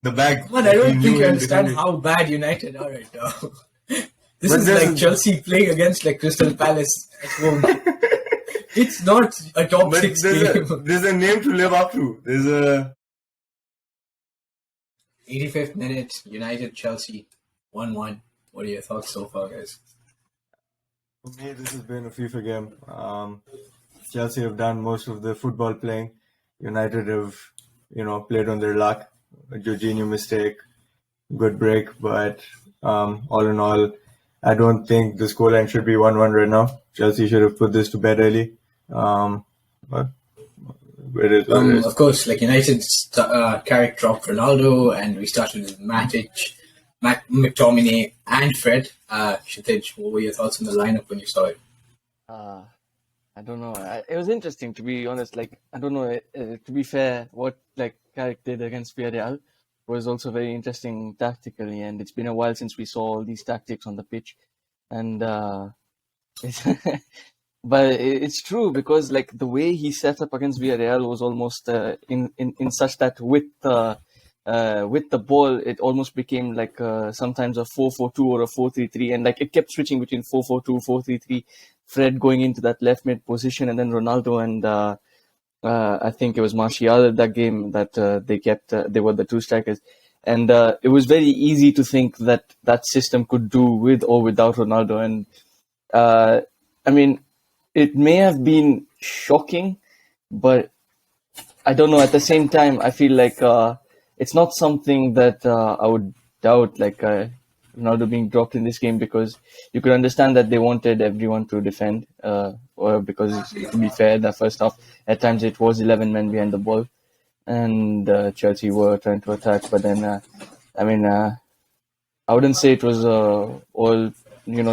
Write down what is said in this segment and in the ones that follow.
the bag. Man, I don't think you understand how bad United are right now. This is like Chelsea playing against like Crystal Palace at home. It's not a top 6 game. There's a name to live up to. There's a 85th minute, United Chelsea 1-1. What are your thoughts so far, guys? For me, this has been a FIFA game. Chelsea have done most of the football playing. United have, played on their luck. A Jorginho mistake, good break, but all in all, I don't think the scoreline should be 1-1 right now. Chelsea should have put this to bed early. But it is. Of course, like United, Carrick dropped Ronaldo, and we started with Matic, McTominay, and Fred. Kshitij, what were your thoughts on the lineup when you saw it? I don't know. It was interesting, to be honest. Like, I don't know. To be fair, what like Carrick did against Villarreal was also very interesting tactically, and it's been a while since we saw all these tactics on the pitch. And but it's true, because like the way he set up against Villarreal was almost in such that with the ball, it almost became like sometimes a 4-4-2 or a 4-3-3, and like it kept switching between 4-4-2, 4-3-3. Fred going into that left mid position, and then Ronaldo and I think it was Martial that game that they were the two strikers, and it was very easy to think that that system could do with or without Ronaldo. And I mean, it may have been shocking, but I don't know. At the same time, I feel like it's not something that I would doubt, like Ronaldo being dropped in this game, because you could understand that they wanted everyone to defend, or because to be fair, the first half at times it was 11 men behind the ball, and Chelsea were trying to attack. But then, I wouldn't say it was all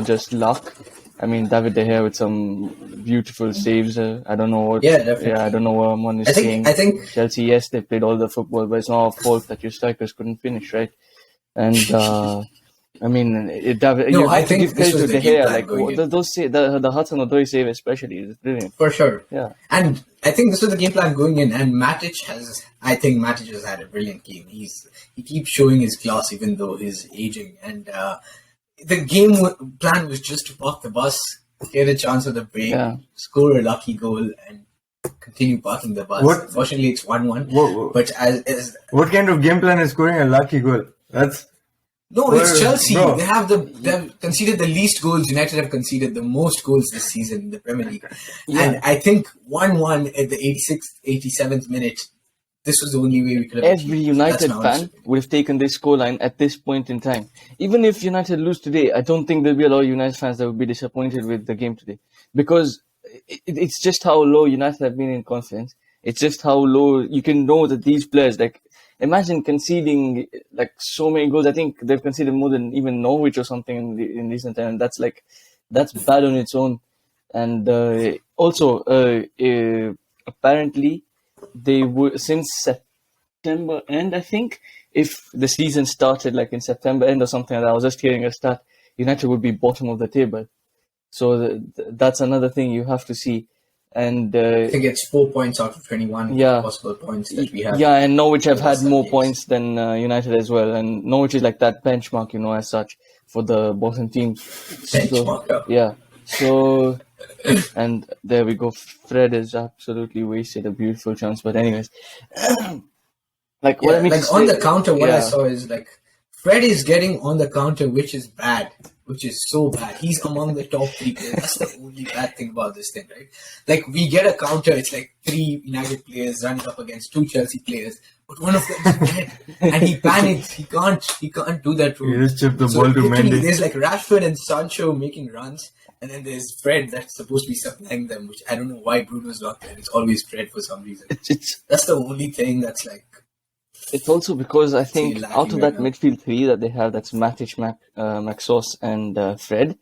just luck. I mean, David De Gea with some beautiful saves. I don't know what. Yeah, definitely. Yeah, I don't know what Aman is saying. I think Chelsea, yes, they played all the football, but it's not our fault that your strikers couldn't finish, right? And I mean, I think give credit to De Gea. Like the Hudson-Odoi save especially is brilliant. For sure. Yeah. And I think this was the game plan going in. And Matic has had a brilliant game. He keeps showing his class even though he's aging. And the game plan was just to park the bus, get a chance of the break, score a lucky goal, and continue parking the bus. Unfortunately, it's 1-1. But as what kind of game plan is scoring a lucky goal? It's Chelsea. Bro. They have conceded the least goals. United have conceded the most goals this season in the Premier League. Yeah. And I think 1-1 at the 86th, 87th minute, this was the only way we could have. Every United fan would have taken this scoreline at this point in time. Even if United lose today, I don't think there'll be a lot of United fans that will be disappointed with the game today. Because it's just how low United have been in confidence. It's just how low you can know that these players, like, imagine conceding like so many goals. I think they've conceded more than even Norwich or something in recent time. That's bad on its own. And also, apparently, they were since September end. I think if the season started like in September end or something like that, I was just hearing a stat, United would be bottom of the table. So that's another thing you have to see. And I think it's 4 points out of 21 possible points that we have. Yeah, and Norwich have had more points than United as well. And Norwich is like that benchmark, as such, for the bottom teams. Benchmark. So, and there we go. Fred has absolutely wasted a beautiful chance. But anyways, on the counter, what I saw is like Fred is getting on the counter, which is bad. Which is so bad. He's among the top 3 players. That's the only bad thing about this thing, right? Like, we get a counter, it's like 3 United players running up against 2 Chelsea players, but one of them is dead. And he panics. He can't do that. He just chipped the ball to Mendy. There's like Rashford and Sancho making runs, and then there's Fred that's supposed to be supplying them, which I don't know why Bruno's not there. It's always Fred for some reason. That's the only thing that's like... It's also because I think out of that midfield 3 that they have, that's Matic, Maxos, and Fred.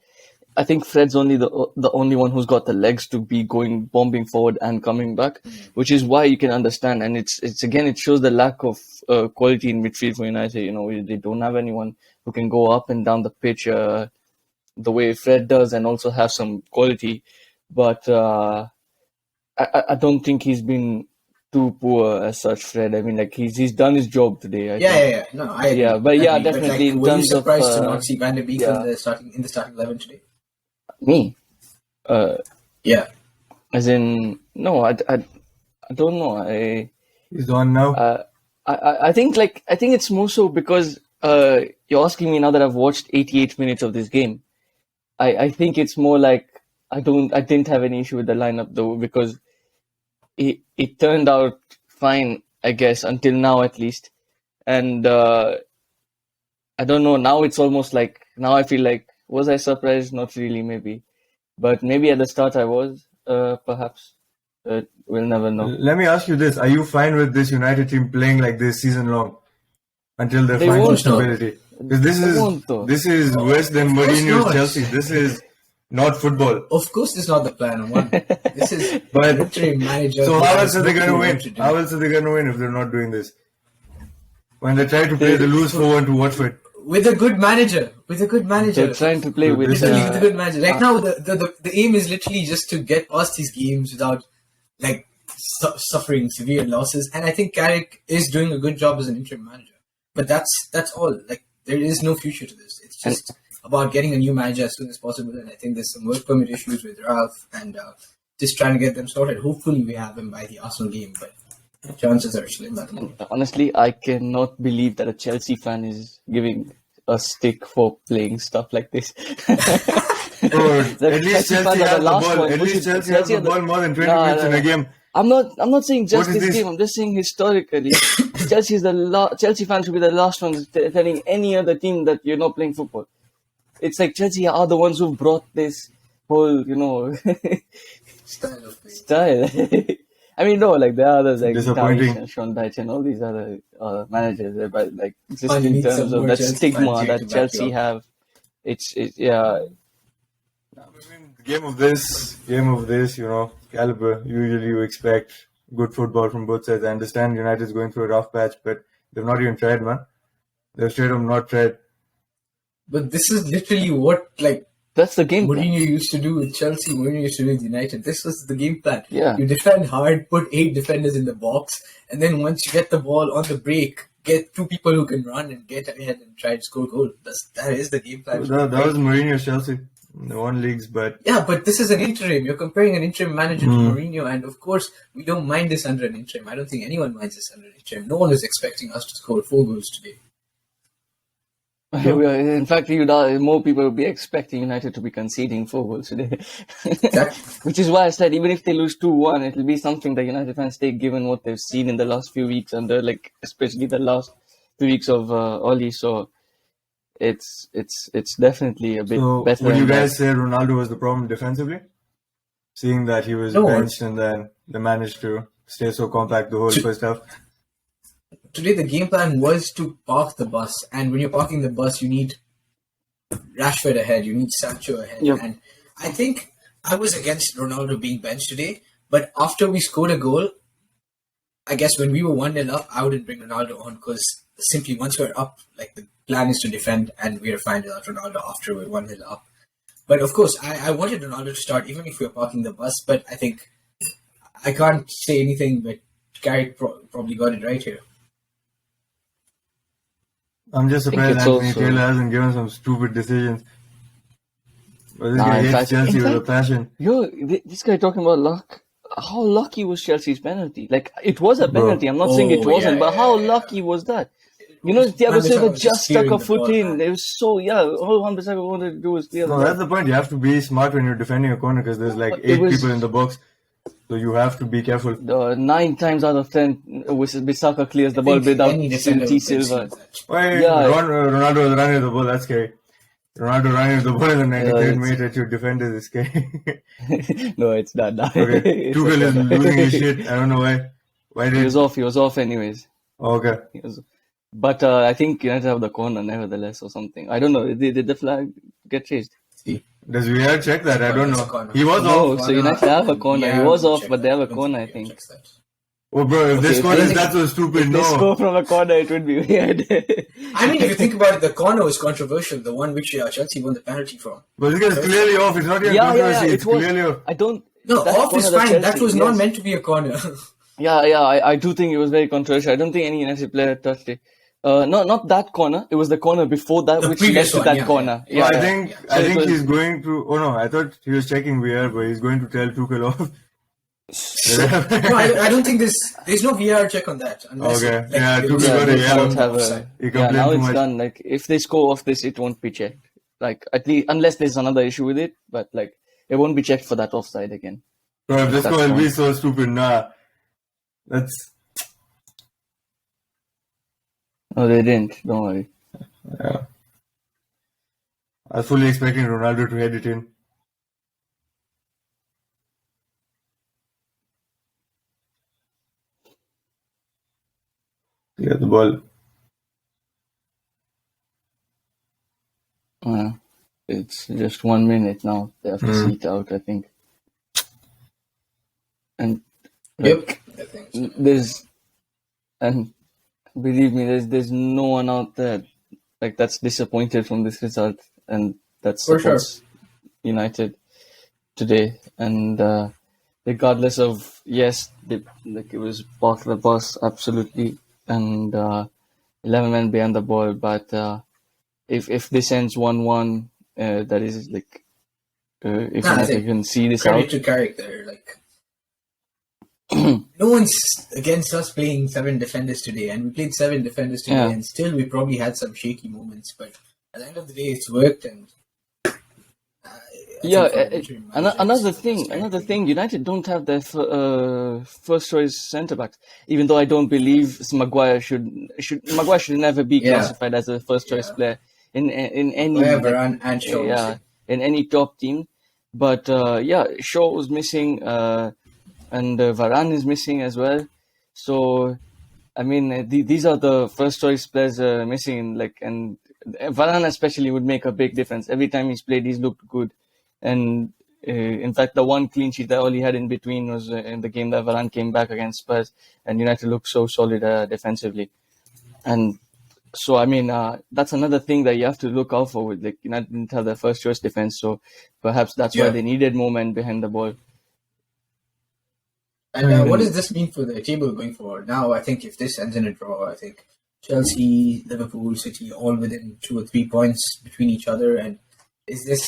I think Fred's only the only one who's got the legs to be bombing forward and coming back, which is why you can understand. And it shows the lack of quality in midfield for United. They don't have anyone who can go up and down the pitch the way Fred does, and also have some quality. But I don't think he's been too poor as such, Fred. I mean, like he's done his job today. I think. Yeah. No, I agree. Yeah, but yeah, definitely But, in were you terms of surprised to not see Van der Beek yeah. in the starting 11 today? Me, Yeah. as in no, I don't know. He's on now. I think it's more so because you're asking me now that I've watched 88 minutes of this game. I think it's more like I didn't have any issue with the lineup though, because it turned out fine, I guess, until now at least. And I don't know, now it's almost like, now I feel like, was I surprised? Not really, maybe. But maybe at the start I was, perhaps. We'll never know. Let me ask you this. Are you fine with this United team playing like this season long until they find some stability? Because this is worse than Mourinho's Chelsea. This is not football. Of course, it's not the plan. This is an interim manager. So how else are they going to win? How else are they going to win if they're not doing this? When they try to play, they lose 4-1 to Watford. With a good manager. They're trying to play with a good manager. Right now, the aim is literally just to get past these games without like suffering severe losses. And I think Carrick is doing a good job as an interim manager. But that's all. Like, there is no future to this. It's just about getting a new manager as soon as possible. And I think there's some work permit issues with Ralf and just trying to get them sorted. Hopefully, we have him by the Arsenal game. But chances are slim at the moment. Honestly, I cannot believe that a Chelsea fan is giving a stick for playing stuff like this. At least Chelsea has the ball. At least Chelsea has the ball more than 20 minutes in a game. I'm not saying just this game. I'm just saying historically, Chelsea fans should be the last ones telling any other team that you're not playing football. It's like Chelsea are the ones who brought this whole, style. I mean, no, like there are others like Jaykishan, Sean Dyche, and all these other managers, but like just in terms of that stigma that Chelsea have, it's yeah. Game of this, caliber. Usually you expect good football from both sides. I understand United's going through a rough patch, but they've not even tried, man. They've straight up not tried. But this is literally what, like, that's the game Mourinho used to do with Chelsea, Mourinho used to do with United. This was the game plan. Yeah. You defend hard, put 8 defenders in the box, and then once you get the ball on the break, get 2 people who can run and get ahead and try to score goal. That is the game plan. That was Mourinho's Chelsea. They won leagues, but... Yeah, but this is an interim. You're comparing an interim manager to Mourinho, and of course, we don't mind this under an interim. I don't think anyone minds this under an interim. No one is expecting us to score 4 goals today. In fact, more people will be expecting United to be conceding 4 goals today. Exactly. Which is why I said, even if they lose 2-1, it will be something that United fans take, given what they've seen in the last few weeks, under, like, especially the last 2 weeks of Oli. So it's definitely a bit better. Would you guys say Ronaldo was the problem defensively? Seeing that he was benched and then they managed to stay so compact the whole first half. Today the game plan was to park the bus, and when you're parking the bus, you need Rashford ahead, you need Sancho ahead. Yep. And I think I was against Ronaldo being benched today, but after we scored a goal, I guess when we were 1-0 up, I wouldn't bring Ronaldo on, because simply once we're up, like, the plan is to defend, and we're fine without Ronaldo after we're 1-0 up. But of course, I wanted Ronaldo to start even if we're parking the bus, but I think I can't say anything, but Carrick probably got it right here. I'm just surprised Anthony Taylor hasn't given some stupid decisions. But this guy hates Chelsea with a passion. This guy talking about luck. How lucky was Chelsea's penalty? Like, it was a penalty. I'm not saying it wasn't, but how lucky was that? Thiago Silva just stuck a foot in. It was all Juan Bissaka wanted to do was clear. No, that's the point. You have to be smart when you're defending a corner, because there's like 8 people in the box. So you have to be careful. 9 times out of 10, Bissaka clears the ball without Silva. Ronaldo was running the ball. That's scary. Ronaldo running the ball in the 93rd minute at your defender is scary. No, it's not. Okay. Tuchel is losing his shit. I don't know why. He was off anyways. Okay. But I think United have the corner nevertheless or something. I don't know. Did the flag get chased? Does VR check that? I don't know. He was off. So United have a corner. He was off, but they have a corner, I think. Oh, bro, if they score that so stupid, no. If they score from a corner, it would be weird. I mean, if you think about it, the corner was controversial. The one which Chelsea won the penalty from. But this guy's clearly off. It's not even controversy. It's clearly off. I don't... No, off is fine. That was not meant to be a corner. I do think it was very controversial. I don't think any United player touched it. Not that corner. It was the corner before that, The which led previous to one, that yeah, corner. I Yeah. think So I it think was- he's going to. Oh no, I thought he was checking VR, but he's going to tell Tuchel off. No, I don't think there's no VR check on that. Unless Okay. like, Yeah, it Tuchel was got a they yellow. can't have offside. He yeah, complained now too it's much. done. Like, if they score off this, it won't be checked. Like, at least, unless there's another issue with it, but like, it won't be checked for that offside again. So if this That's goal will be fine. so stupid, nah. That's No, they didn't. Don't worry. yeah. I was fully expecting Ronaldo to head it in. Yeah, the ball. It's just 1 minute now. They have to see it out, I think. And like, Yep. I think so. there's, and believe me, there's no one out there like that's disappointed from this result, and that For sure. supports United today. And regardless of like it was park the bus absolutely, and 11 men behind the ball. But if this ends 1-1, that is like if Nah, I United think can see this Credit out. to Carrick there. Like, no one's against us playing 7 defenders today, and we played 7 defenders today, Yeah. and still we probably had some shaky moments. But at the end of the day, it's worked, and Yeah, think for an interim manager, another it's thing, very another good. thing. United don't have their first choice centre backs. Even though I don't believe Maguire should never be Yeah. classified as a first choice Yeah. player in any Maguire, like, Varane, and Shaw. yeah, in any top team. But Shaw was missing, and Varane is missing as well. So I mean, these are the first choice players missing. Like, and Varane especially would make a big difference. Every time he's played, he's looked good. And in fact, the one clean sheet that all he had in between was in the game that Varane came back against Spurs, and United looked so solid defensively. And so, I mean, that's another thing that you have to look out for. With like, United didn't have their first choice defense, so perhaps that's why Yeah. they needed more men behind the ball. And what does this mean for the table going forward? Now, I think if this ends in a draw, I think Chelsea, Liverpool, City, all within 2 or 3 points between each other. And is this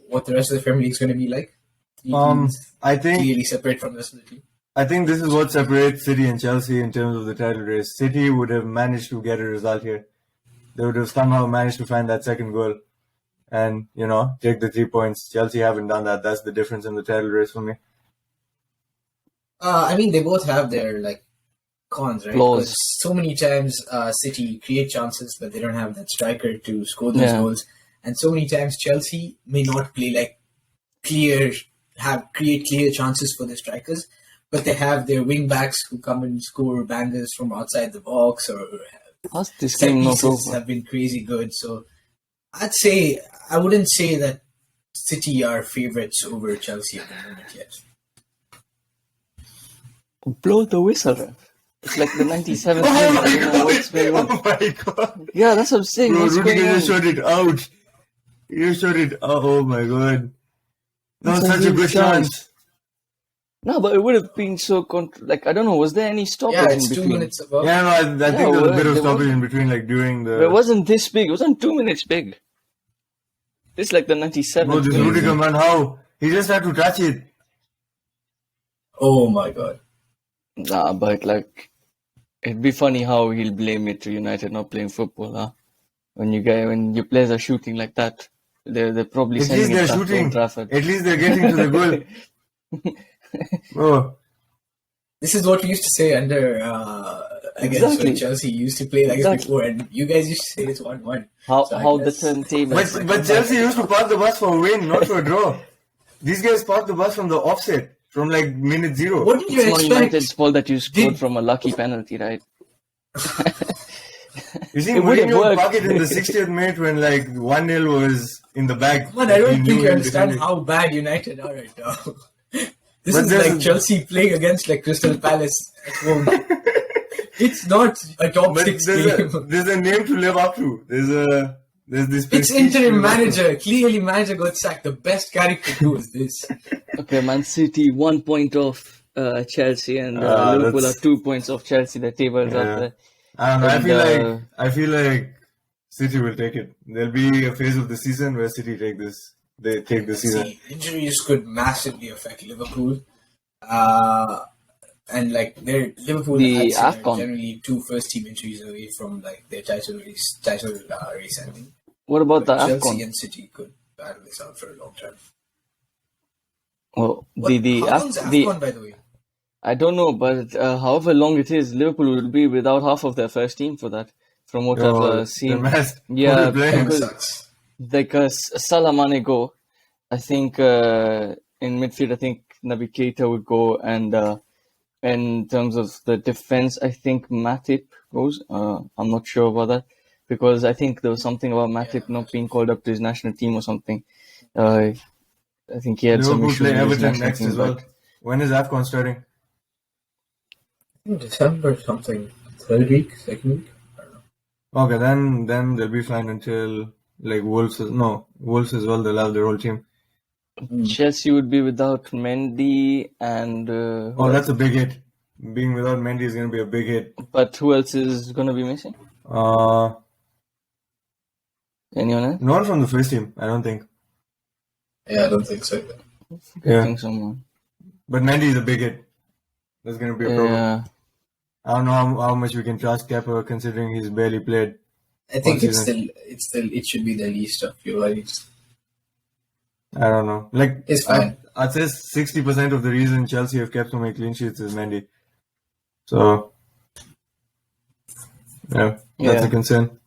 what the rest of the Premier League is going to be like? 3 teams I think clearly separate from the rest of the team. I think this is what separates City and Chelsea in terms of the title race. City would have managed to get a result here. They would have somehow managed to find that second goal and, take the 3 points. Chelsea haven't done that. That's the difference in the title race for me. I mean, they both have their cons, right? Flaws. Because so many times City create chances, but they don't have that striker to score those Yeah. goals. And so many times Chelsea may not play create clear chances for the strikers, but they have their wing backs who come and score bangers from outside the box, or How's this set game not pieces over? have been crazy good. So I wouldn't say that City are favourites over Chelsea at the moment yet. Blow the whistle, ref. It's like the 97th minute. I don't know what's going on. Oh my god. Yeah, that's what I'm saying. Bro, What's Rudiger going on? just shot it out. You shot it out. Oh my god. That was That's such a real good chance. No, but it would have been so I don't know. Was there any stoppage Yeah, in it's 2 between? minutes above. Yeah, no, I think there was a well, bit of there stoppage was- in between, during But it the. wasn't this big. It wasn't 2 minutes big. It's like the 97th Bro, this minute. Rudiger man, how? He just had to touch it. Oh my god. Nah, but it'd be funny how he'll blame it to United not playing football, huh? When your players are shooting like that, they're probably At sending least they're it back to shooting. Old Trafford. At least they're getting to the goal. Bro, This is what we used to say under against Exactly. when Chelsea used to play like this Exactly. before, and you guys used to say it's 1-1. How So I how the guess- turntable? but Chelsea used to park the bus for a win, not for a draw. These guys parked the bus from the offset, from minute 0. What did you It's not expect? United's fault that you scored Did- from a lucky penalty, right? You see, It would have Mourinho worked. parked it in the 60th minute when 1-0 was in the bag. Man, I don't He think knew you he understand defended. how bad United are right now. This But is there's like a- Chelsea playing against Crystal Palace at home. It's not a top But 6 there's game. there's a name to live up to. There's this. It's prestige interim to live up to. manager. Clearly, manager got sacked. The best character do is this. Okay, Man City 1 point off Chelsea, and Ah, Liverpool are that's 2 points off Chelsea. The table's up yeah. there. I don't know. And, I feel like City will take it. There'll be a phase of the season where City take this. They take the season. See, injuries could massively affect Liverpool. And like Liverpool, The I'd say, are AFCON. generally 2 first-team injuries away from like their title race. I think. What about the Chelsea AFCON? and City could battle this out for a long time. Well, How long's AFCON, by the way? I don't know, but however long it is, Liverpool will be without half of their first team for that, from what I've seen. Yeah, because Sucks. like Salah, Mane go. I think in midfield, I think Naby Keita would go, and in terms of the defense, I think Matip goes. I'm not sure about that because I think there was something about Matip not being called up to his national team or something. I think he had some Liverpool issues play with his Everton national next team, as well. but When is AFCON starting? In December something. 3rd week, 2nd week? I don't know. Okay, then they'll be fine until like Wolves as well. They'll have their whole team. Chelsea would be without Mendy and Oh, that's a big hit. Being without Mendy is going to be a big hit. but who else is going to be missing? Anyone else? No one from the first team, I don't think. Yeah, I don't think so. I think someone. But Mendy is a big hit. That's going to be a problem. Yeah. I don't know how much we can trust Kepa considering he's barely played. I think it should be the least of your worries. I don't know. Like It's fine. I'd say 60% of the reason Chelsea have kept so many clean sheets is Mendy. So, yeah, that's a concern.